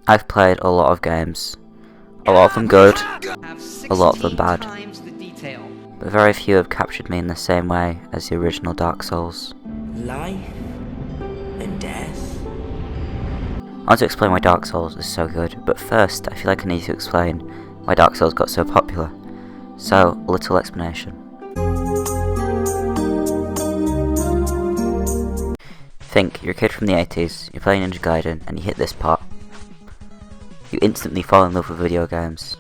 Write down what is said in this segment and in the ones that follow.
I've played a lot of games. A lot of them good, a lot of them bad. But very few have captured me in the same way as the original Dark Souls. Life and death. I want to explain why Dark Souls is so good, but first I feel like I need to explain why Dark Souls got so popular. So, a little explanation. Think, you're a kid from the 80s, you're playing Ninja Gaiden, and you hit this part. You instantly fall in love with video games.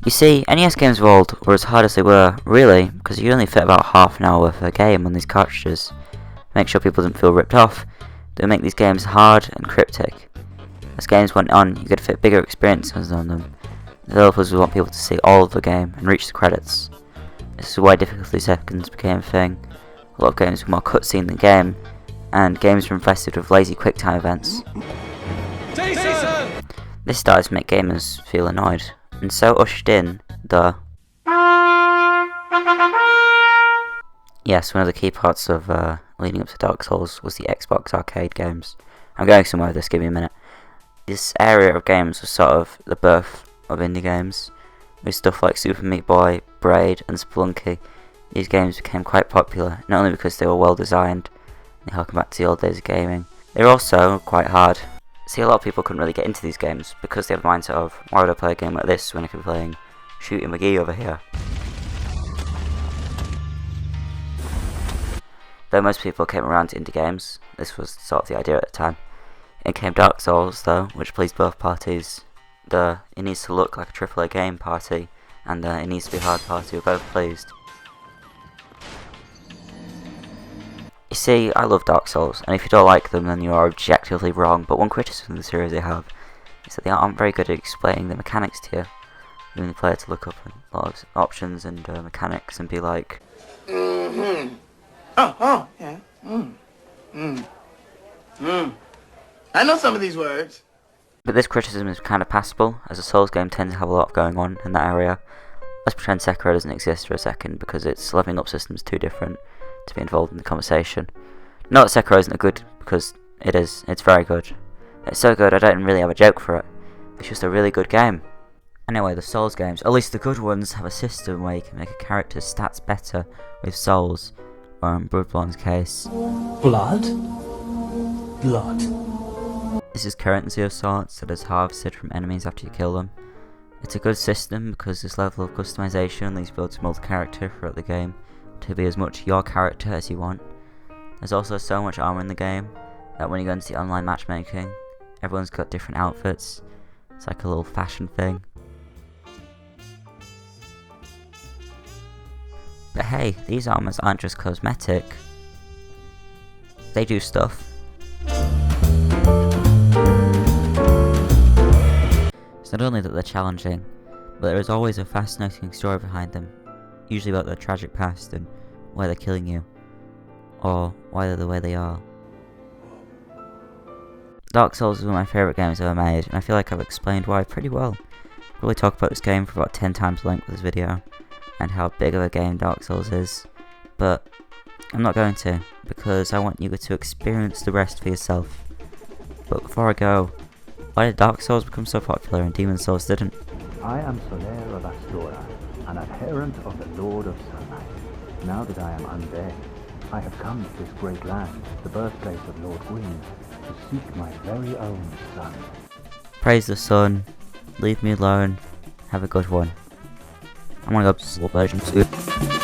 You see, NES games of old were as hard as they were, really, because you only fit about half an hour worth of a game on these cartridges. Make sure people didn't feel ripped off, they would make these games hard and cryptic. As games went on, you could fit bigger experiences on them. The developers would want people to see all of the game and reach the credits. This is why difficulty seconds became a thing. A lot of games were more cutscene than game, and games were infested with lazy QuickTime events. Jason! This started to make gamers feel annoyed, and so ushered in the... Yes, one of the key parts of leading up to Dark Souls was the Xbox arcade games. I'm going somewhere with this, give me a minute. This area of games was sort of the birth of indie games, with stuff like Super Meat Boy, Braid and Spelunky. These games became quite popular, not only because they were well designed, they harken back to the old days of gaming, they were also quite hard. See, a lot of people couldn't really get into these games because they have the mindset of, why would I play a game like this when I could be playing Shooting McGee over here? Though most people came around to indie games, this was sort of the idea at the time. In came Dark Souls though, which pleased both parties. It needs to look like a AAA game party, and it needs to be a hard party, were both pleased. You see, I love Dark Souls, and if you don't like them then you are objectively wrong, but one criticism of the series they have is that they aren't very good at explaining the mechanics to you. Leaving the player to look up a lot of options and mechanics and be like... Yeah. I know some of these words. But this criticism is kind of passable, as a Souls game tends to have a lot going on in that area. Let's pretend Sekiro doesn't exist for a second, because its leveling up system is too different to be involved in the conversation. Not that Sekiro isn't good, because it is. It's very good. It's so good I don't really have a joke for it. It's just a really good game. Anyway, the Souls games, at least the good ones, have a system where you can make a character's stats better with souls, or in Bloodborne's case, Blood? Blood. this is currency of sorts that is harvested from enemies after you kill them. It's a good system because this level of customization leaves you able to mold the character throughout the game to be as much your character as you want. There's also so much armor in the game that when you go into the online matchmaking, everyone's got different outfits. It's like a little fashion thing. But hey, these armors aren't just cosmetic. They do stuff. It's not only that they're challenging, but there is always a fascinating story behind them, usually about their tragic past and why they're killing you, or why they're the way they are. Dark Souls is one of my favourite games ever made, and I feel like I've explained why pretty well. I'll probably talk about this game for about 10 times the length of this video, and how big of a game Dark Souls is, but I'm not going to, because I want you to experience the rest for yourself. But before I go, why did Dark Souls become so popular and Demon Souls didn't? I am Soler of Astora, an adherent of the Lord of Sunlight. Now that I am undead, I have come to this great land, the birthplace of Lord Gwyn, to seek my very own son. Praise the sun, leave me alone, have a good one. I'm gonna go to slow version 2.